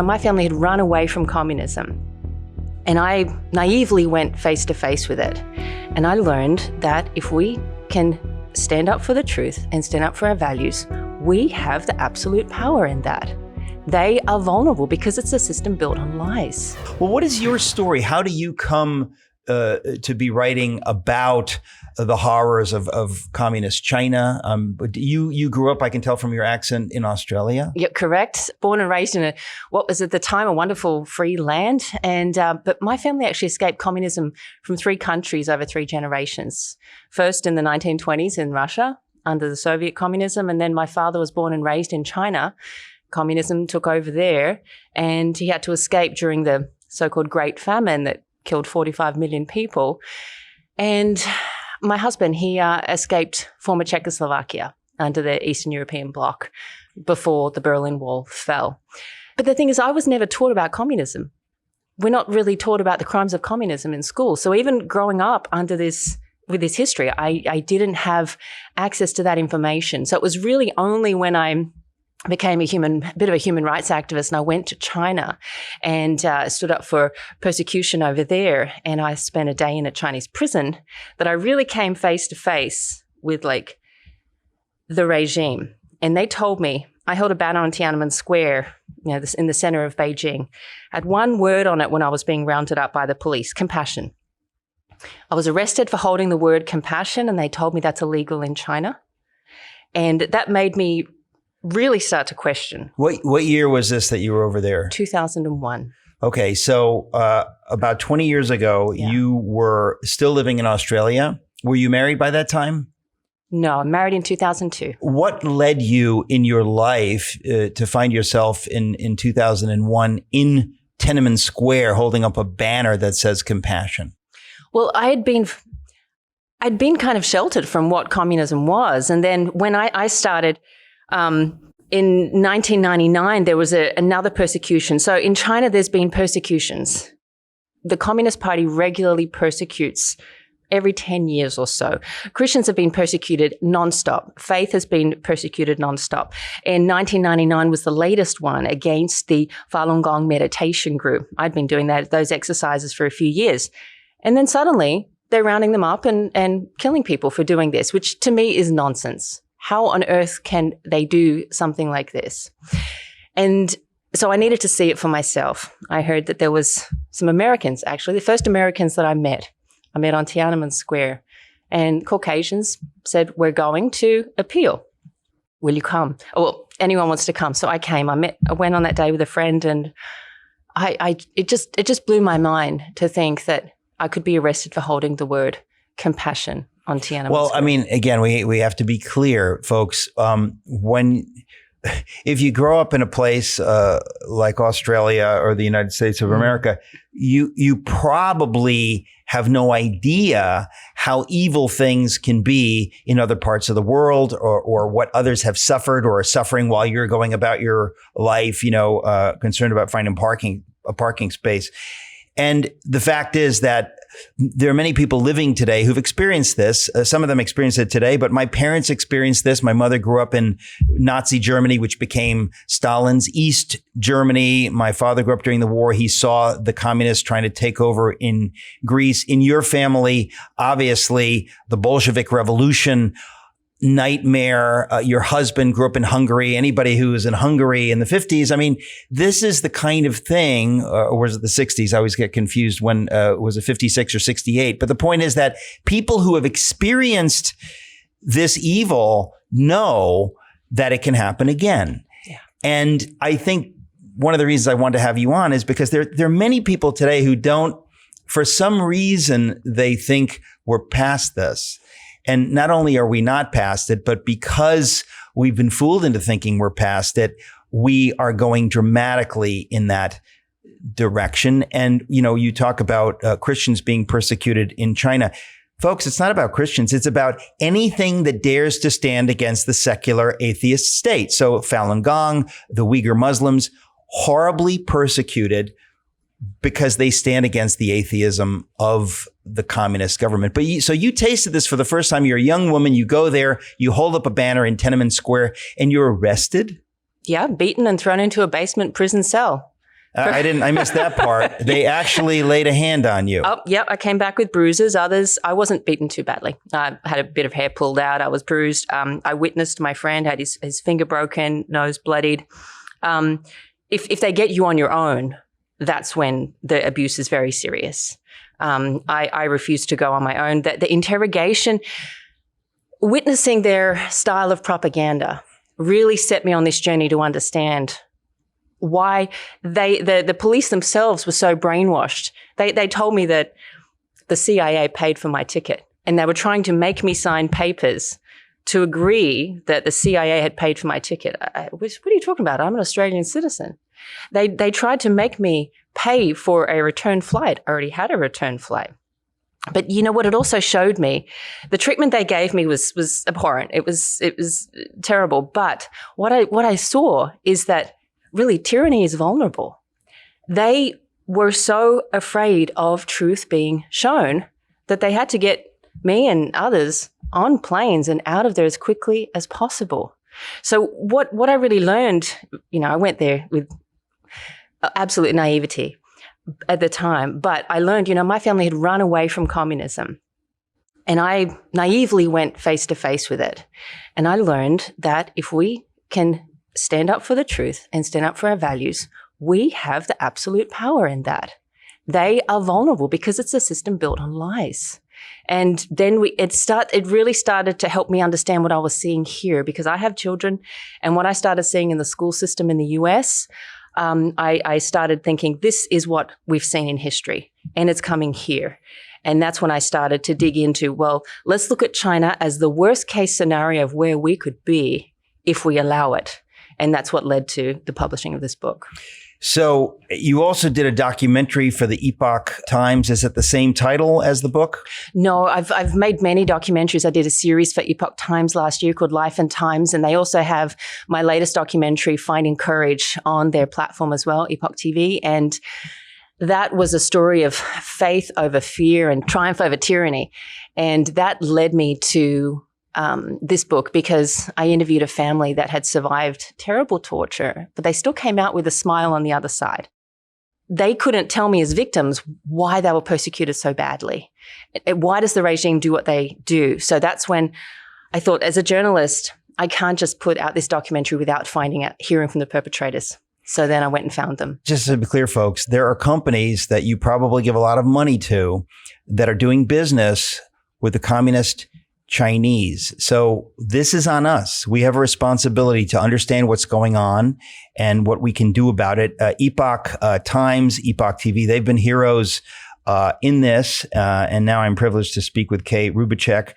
My family had run away from communism, and I naively went face to face with it. And I learned that if we can stand up for the truth and stand up for our values, we have the absolute power in that. They are vulnerable because it's a system built on lies. Well, what is your story? How do you come to be writing about the horrors of communist China? You grew up, I can tell from your accent, in Australia. Yeah, correct. Born and raised in what was at the time a wonderful free land. But my family actually escaped communism from 3 countries over 3 generations. First in the 1920s in Russia under the Soviet communism. And then my father was born and raised in China. Communism took over there, and he had to escape during the so-called Great Famine that killed 45 million people. And my husband, he escaped former Czechoslovakia under the Eastern European bloc before the Berlin Wall fell. But the thing is, I was never taught about communism. We're not really taught about the crimes of communism in school. So even growing up under with this history, I didn't have access to that information. So it was really only when I became a bit of a human rights activist, and I went to China and stood up for persecution over there. And I spent a day in a Chinese prison that I really came face to face with the regime. And they told me, I held a banner on Tiananmen Square, in the center of Beijing, had one word on it when I was being rounded up by the police: compassion. I was arrested for holding the word compassion, and they told me that's illegal in China. And that made me really start to question. What year was this that you were over there? 2001. Okay, so about 20 years ago, You were still living in Australia. Were you married by that time? No, I'm married in 2002. What led you in your life to find yourself in 2001 in Tiananmen Square holding up a banner that says compassion? Well, I'd been kind of sheltered from what communism was. And then when I started in 1999, there was another persecution. So in China, there's been persecutions. The Communist Party regularly persecutes every 10 years or so. Christians have been persecuted nonstop. Faith has been persecuted nonstop. And 1999 was the latest one against the Falun Gong meditation group. I'd been doing those exercises for a few years. And then suddenly they're rounding them up and killing people for doing this, which to me is nonsense. How on earth can they do something like this? And so I needed to see it for myself. I heard that there was some Americans, actually, the first Americans that I met on Tiananmen Square, and Caucasians said, "We're going to appeal. Will you come?" Oh, well, anyone wants to come. So I came. I went on that day with a friend, and it just blew my mind to think that I could be arrested for holding the word compassion on Tiananmen Well, Square. I mean, again, we have to be clear, folks. If you grow up in a place like Australia or the United States of America, you probably have no idea how evil things can be in other parts of the world, or what others have suffered or are suffering while you're going about your life, concerned about finding a parking space. And the fact is that there are many people living today who've experienced this. Some of them experienced it today, but my parents experienced this. My mother grew up in Nazi Germany, which became Stalin's East Germany. My father grew up during the war. He saw the communists trying to take over in Greece. In your family, obviously, the Bolshevik Revolution nightmare. Your husband grew up in Hungary. Anybody who was in Hungary in the 50s. I mean, this is the kind of thing, or was it the 60s? I always get confused when, was it 56 or 68? But the point is that people who have experienced this evil know that it can happen again. Yeah. And I think one of the reasons I wanted to have you on is because there are many people today who don't, for some reason, they think we're past this. And not only are we not past it, but because we've been fooled into thinking we're past it, we are going dramatically in that direction. And, you talk about Christians being persecuted in China. Folks, it's not about Christians. It's about anything that dares to stand against the secular atheist state. So Falun Gong, the Uyghur Muslims, horribly persecuted because they stand against the atheism of the communist government. But so you tasted this for the first time. You're a young woman. You go there, you hold up a banner in Tiananmen Square, and you're arrested? Yeah, beaten and thrown into a basement prison cell. I missed that part. They actually laid a hand on you. Oh, yep. I came back with bruises. Others, I wasn't beaten too badly. I had a bit of hair pulled out. I was bruised. I witnessed my friend had his finger broken, nose bloodied. If they get you on your own, that's when the abuse is very serious. I refused to go on my own. The interrogation, witnessing their style of propaganda really set me on this journey to understand why the police themselves were so brainwashed. They told me that the CIA paid for my ticket, and they were trying to make me sign papers to agree that the CIA had paid for my ticket. What are you talking about? I'm an Australian citizen. They tried to make me pay for a return flight. I already had a return flight. But you know what it also showed me? The treatment they gave me was abhorrent. It was terrible. But what I saw is that really tyranny is vulnerable. They were so afraid of truth being shown that they had to get me and others on planes and out of there as quickly as possible. So what I really learned, I went there with absolute naivety at the time, but I learned, my family had run away from communism, and I naively went face to face with it. And I learned that if we can stand up for the truth and stand up for our values, we have the absolute power in that. They are vulnerable because it's a system built on lies. And then it really started to help me understand what I was seeing here, because I have children, and what I started seeing in the school system in the US, I started thinking, this is what we've seen in history, and it's coming here. And that's when I started to dig into, well, let's look at China as the worst case scenario of where we could be if we allow it. And that's what led to the publishing of this book. So you also did a documentary for the Epoch Times. Is it the same title as the book? No, I've made many documentaries. I did a series for Epoch Times last year called Life and Times, and they also have my latest documentary, Finding Courage, on their platform as well, Epoch TV. And that was a story of faith over fear and triumph over tyranny. And that led me to this book, because I interviewed a family that had survived terrible torture, but they still came out with a smile on the other side. They couldn't tell me as victims why they were persecuted so badly. Why does the regime do what they do? So that's when I thought, as a journalist, I can't just put out this documentary without hearing from the perpetrators. So then I went and found them. Just to be clear, folks, there are companies that you probably give a lot of money to that are doing business with the communist Chinese. So this is on us. We have a responsibility to understand what's going on and what we can do about it. Epoch Times, Epoch TV, they've been heroes in this. And now I'm privileged to speak with Kay Rubacek.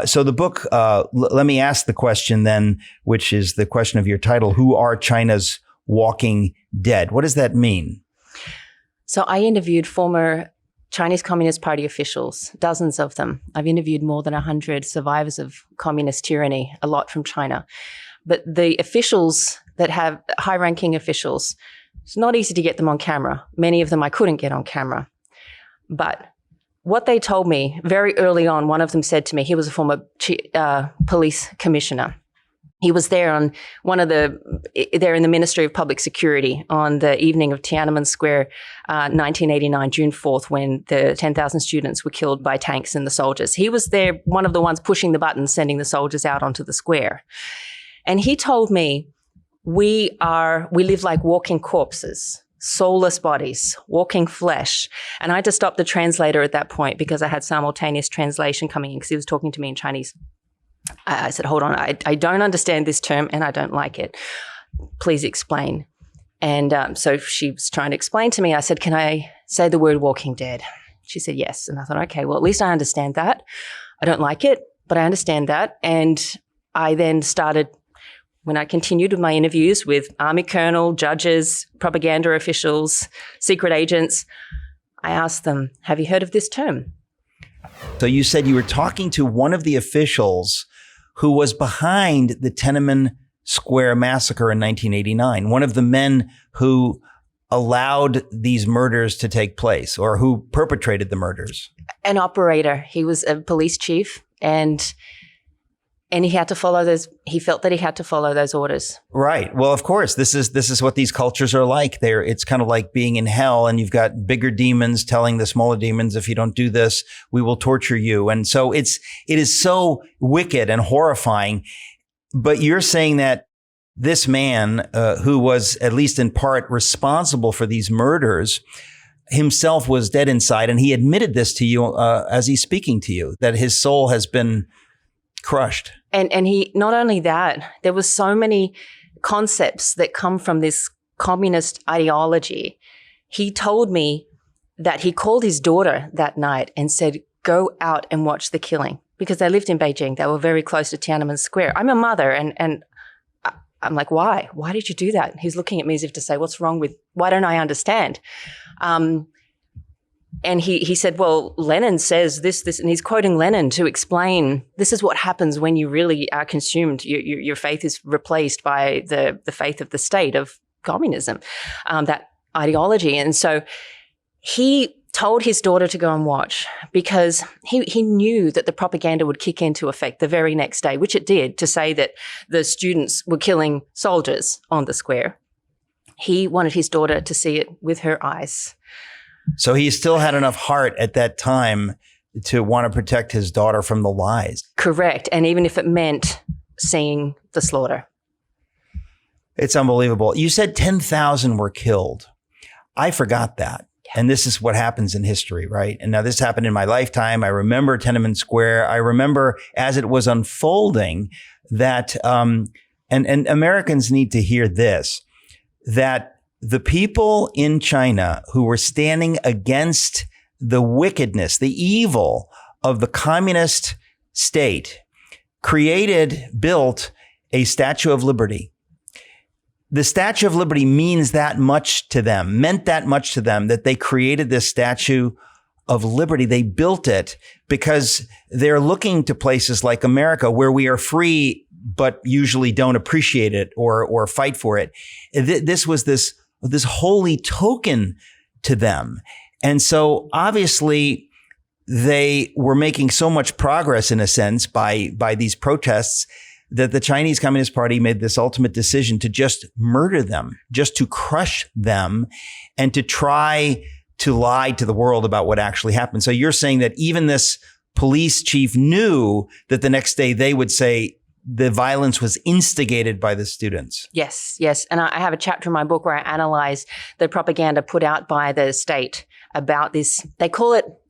So the book, let me ask the question then, which is the question of your title. Who are China's walking dead? What does that mean? So I interviewed former Chinese Communist Party officials, dozens of them. I've interviewed more than 100 survivors of communist tyranny, a lot from China. But the officials that have high-ranking officials, it's not easy to get them on camera. Many of them I couldn't get on camera. But what they told me very early on, one of them said to me, he was a former police commissioner. He was there on there in the Ministry of Public Security on the evening of Tiananmen Square, 1989, June 4th, when the 10,000 students were killed by tanks and the soldiers. He was there, one of the ones pushing the buttons, sending the soldiers out onto the square. And he told me, we live like walking corpses, soulless bodies, walking flesh. And I had to stop the translator at that point because I had simultaneous translation coming in because he was talking to me in Chinese. I said, hold on, I don't understand this term and I don't like it. Please explain. And so she was trying to explain to me. I said, can I say the word walking dead? She said, yes. And I thought, okay, well, at least I understand that. I don't like it, but I understand that. And I then started, when I continued with my interviews with army colonel, judges, propaganda officials, secret agents, I asked them, have you heard of this term? So you said you were talking to one of the officials who was behind the Tiananmen Square massacre in 1989, one of the men who allowed these murders to take place or who perpetrated the murders. An operator. He was a police chief, and And he had to follow those. He felt that he had to follow those orders. Right. Well, of course, this is what these cultures are like. It's kind of like being in hell, and you've got bigger demons telling the smaller demons, if you don't do this, we will torture you. And so it is so wicked and horrifying. But you're saying that this man, who was at least in part responsible for these murders, himself was dead inside, and he admitted this to you as he's speaking to you, that his soul has been crushed. And he, not only that, there was so many concepts that come from this communist ideology. He told me that he called his daughter that night and said, go out and watch the killing, because they lived in Beijing. They were very close to Tiananmen Square. I'm a mother, and I'm like, why? Why did you do that? He's looking at me as if to say, what's wrong with, why don't I understand? And he said, well, Lenin says this, and he's quoting Lenin to explain this is what happens when you really are consumed. Your faith is replaced by the faith of the state of communism, that ideology. And so he told his daughter to go and watch, because he knew that the propaganda would kick into effect the very next day, which it did, to say that the students were killing soldiers on the square. He wanted his daughter to see it with her eyes. So he still had enough heart at that time to want to protect his daughter from the lies. Correct. And even if it meant seeing the slaughter. It's unbelievable. You said 10,000 were killed. I forgot that. Yeah. And this is what happens in history, right? And now this happened in my lifetime. I remember Tiananmen Square. I remember as it was unfolding that, and Americans need to hear this, that the people in China who were standing against the wickedness, the evil of the communist state built a Statue of Liberty. The Statue of Liberty meant that much to them, that they created this Statue of Liberty. They built it because they're looking to places like America where we are free, but usually don't appreciate it or fight for it. This was this holy token to them. And so obviously they were making so much progress in a sense by these protests that the Chinese Communist Party made this ultimate decision to just murder them, just to crush them, and to try to lie to the world about what actually happened. So you're saying that even this police chief knew that the next day they would say the violence was instigated by the students. Yes. And I have a chapter in my book where I analyze the propaganda put out by the state about this. They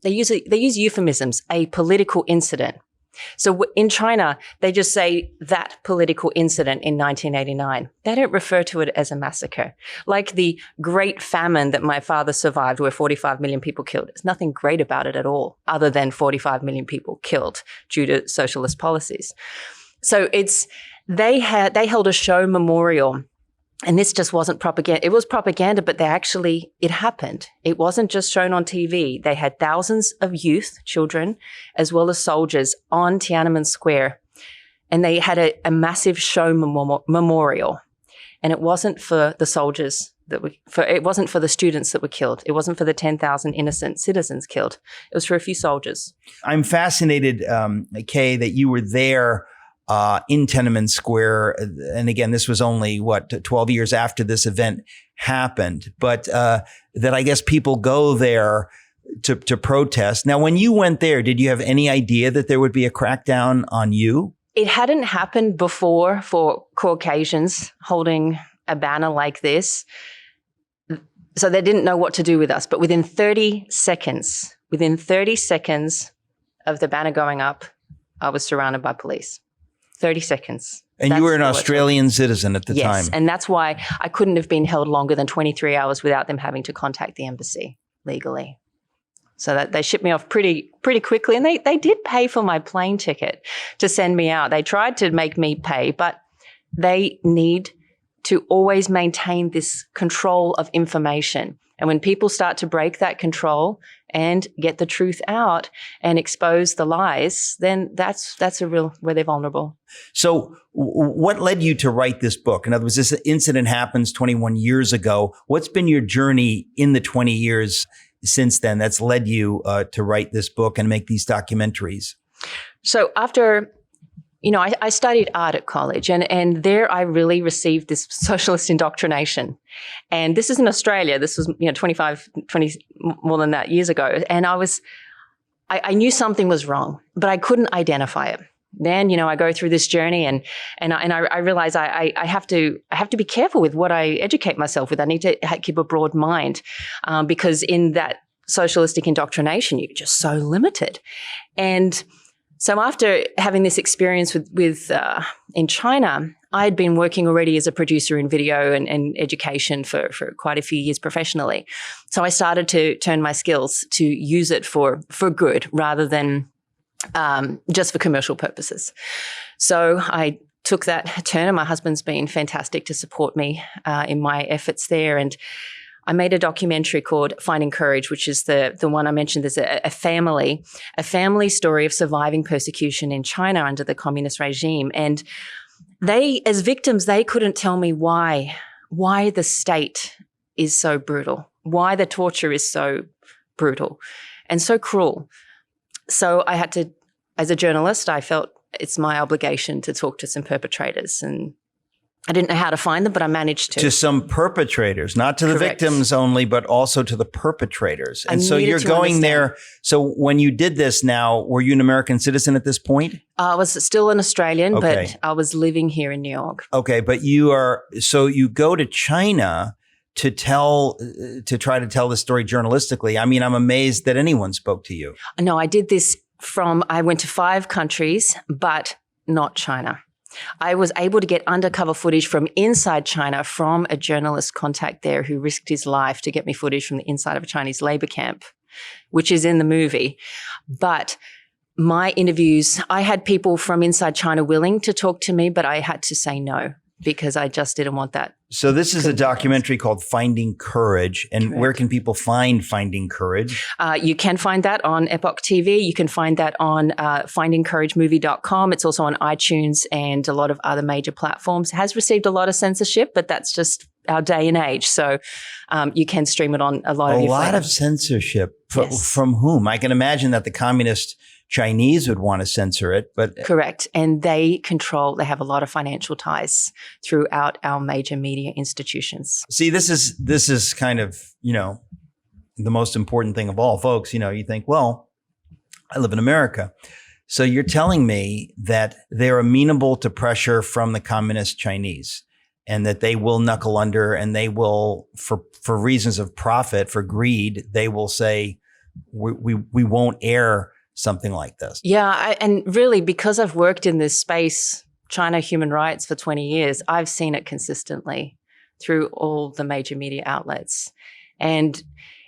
use euphemisms, a political incident. So in China, they just say that political incident in 1989. They don't refer to it as a massacre. Like the Great Famine that my father survived, where 45 million people killed. There's nothing great about it at all, other than 45 million people killed due to socialist policies. So they held a show memorial, and this just wasn't propaganda. It was propaganda, but it happened. It wasn't just shown on TV. They had thousands of youth, children, as well as soldiers on Tiananmen Square, and they had a massive show memorial. And it wasn't for the soldiers it wasn't for the students that were killed. It wasn't for the 10,000 innocent citizens killed. It was for a few soldiers. I'm fascinated, Kay, that you were there in Tiananmen Square. And again, this was only 12 years after this event happened, but that I guess people go there to protest. Now, when you went there, did you have any idea that there would be a crackdown on you? It hadn't happened before for Caucasians holding a banner like this. So they didn't know what to do with us. But within 30 seconds of the banner going up, I was surrounded by police. 30 seconds. And you were an Australian citizen at the time. Yes, and that's why I couldn't have been held longer than 23 hours without them having to contact the embassy legally. So that they shipped me off pretty quickly. And they did pay for my plane ticket to send me out. They tried to make me pay, but they need to always maintain this control of information. And when people start to break that control and get the truth out and expose the lies, then that's a real where they're vulnerable. So what led you to write this book? In other words, this incident happens 21 years ago. What's been your journey in the 20 years since then that's led you to write this book and make these documentaries? So after I studied art at college, and there I really received this socialist indoctrination. And this is in Australia. This was, 20 more than that years ago. And I knew something was wrong, but I couldn't identify it. Then, I go through this journey and I realize I have to be careful with what I educate myself with. I need to keep a broad mind, because in that socialistic indoctrination, you're just so limited. And so after having this experience with in China, I had been working already as a producer in video and education for quite a few years professionally. So I started to turn my skills to use it for good rather than just for commercial purposes. So I took that turn, and my husband's been fantastic to support me in my efforts there. And I made a documentary called Finding Courage, which is the one I mentioned. There's a family story of surviving persecution in China under the communist regime. And they, as victims, they couldn't tell me why the state is so brutal, why the torture is so brutal and so cruel. So I had to, as a journalist, I felt it's my obligation to talk to some perpetrators, and I didn't know how to find them, but I managed to. To some perpetrators, not to the victims only, but also to the perpetrators. And so you're going there. So when you did this now, were you an American citizen at this point? I was still an Australian, but I was living here in New York. Okay, but so you go to China to try to tell the story journalistically. I mean, I'm amazed that anyone spoke to you. No, I did this I went to 5 countries, but not China. I was able to get undercover footage from inside China from a journalist contact there who risked his life to get me footage from the inside of a Chinese labor camp, which is in the movie. But my interviews, I had people from inside China willing to talk to me, but I had to say no because I just didn't want that. So this is a documentary called Finding Courage. And Correct. Where can people find Finding Courage? You can find that on Epoch TV. You can find that on findingcouragemovie.com. It's also on iTunes and a lot of other major platforms. It has received a lot of censorship, but that's just our day and age. So you can stream it on a lot of censorship. Yes. From whom? I can imagine that the communist Chinese would want to censor it, but correct. And they have a lot of financial ties throughout our major media institutions. See, this is kind of, the most important thing of all, folks. You think, well, I live in America. So you're telling me that they're amenable to pressure from the communist Chinese and that they will knuckle under and they will, for reasons of profit, for greed, they will say, we won't air something like this. Yeah. And really, because I've worked in this space, China human rights, for 20 years, I've seen it consistently through all the major media outlets. And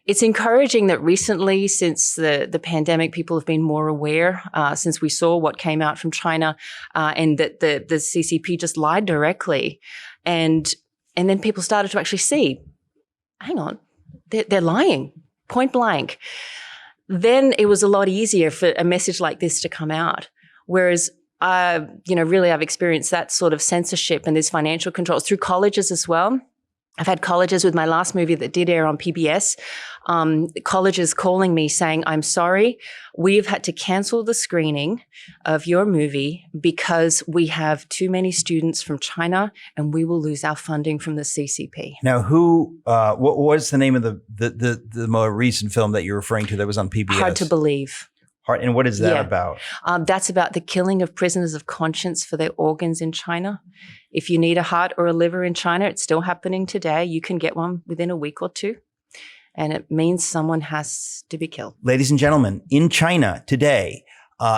it's encouraging that recently, since the pandemic, people have been more aware, since we saw what came out from China, and that the CCP just lied directly. And then people started to actually see, hang on, they're lying, point blank. Then it was a lot easier for a message like this to come out. Whereas, really I've experienced that sort of censorship and these financial controls through colleges as well. I've had colleges with my last movie that did air on PBS, colleges calling me saying, I'm sorry, we've had to cancel the screening of your movie because we have too many students from China and we will lose our funding from the CCP. Now, what was the name of the more recent film that you're referring to that was on PBS? Hard to Believe. And what is that about? That's about the killing of prisoners of conscience for their organs in China. If you need a heart or a liver in China, it's still happening today. You can get one within a week or two. And it means someone has to be killed. Ladies and gentlemen, in China today,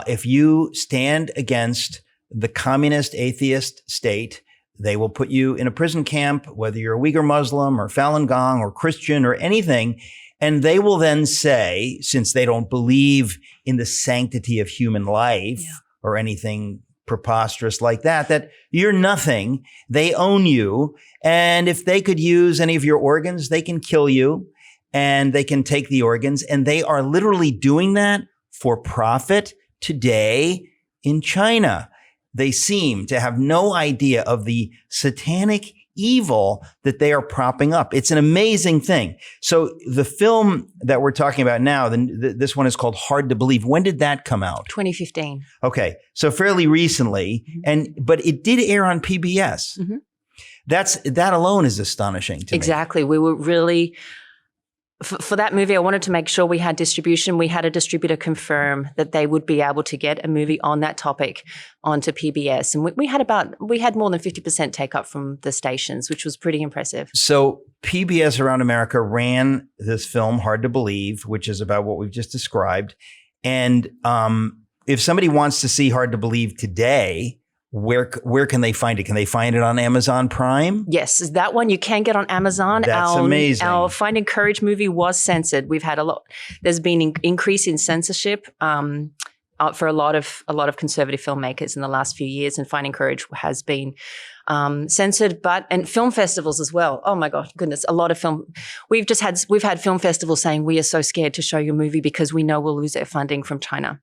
if you stand against the communist atheist state, they will put you in a prison camp, whether you're a Uyghur Muslim or Falun Gong or Christian or anything. And they will then say, since they don't believe in the sanctity of human life or anything preposterous like that you're nothing. They own you. And if they could use any of your organs, they can kill you and they can take the organs. And they are literally doing that for profit today in China. They seem to have no idea of the satanic evil that they are propping up. It's an amazing thing. So the film that we're talking about now, this one is called Hard to Believe. When did that come out? 2015. Okay. So fairly recently, but it did air on PBS. Mm-hmm. That alone is astonishing to me. Exactly. We were really, for that movie, I wanted to make sure we had distribution. We had a distributor confirm that they would be able to get a movie on that topic onto PBS. And we had more than 50% take up from the stations, which was pretty impressive. So PBS around America ran this film, Hard to Believe, which is about what we've just described. And if somebody wants to see Hard to Believe today, where can they find it? Can they find it on Amazon Prime? Yes, that one you can get on Amazon. That's amazing. Our Finding Courage movie was censored. We've had a lot. There's been an increase in censorship for a lot of conservative filmmakers in the last few years, and Finding Courage has been censored, and film festivals as well. Oh my goodness, a lot of film. We've had film festivals saying we are so scared to show your movie because we know we'll lose their funding from China.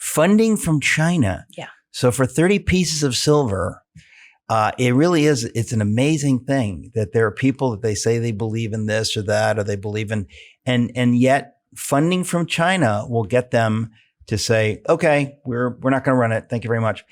Funding from China. Yeah. So for 30 pieces of silver, it really is, it's an amazing thing that there are people that they say they believe in this or that, or they believe in, and yet funding from China will get them to say, okay, we're not going to run it. Thank you very much.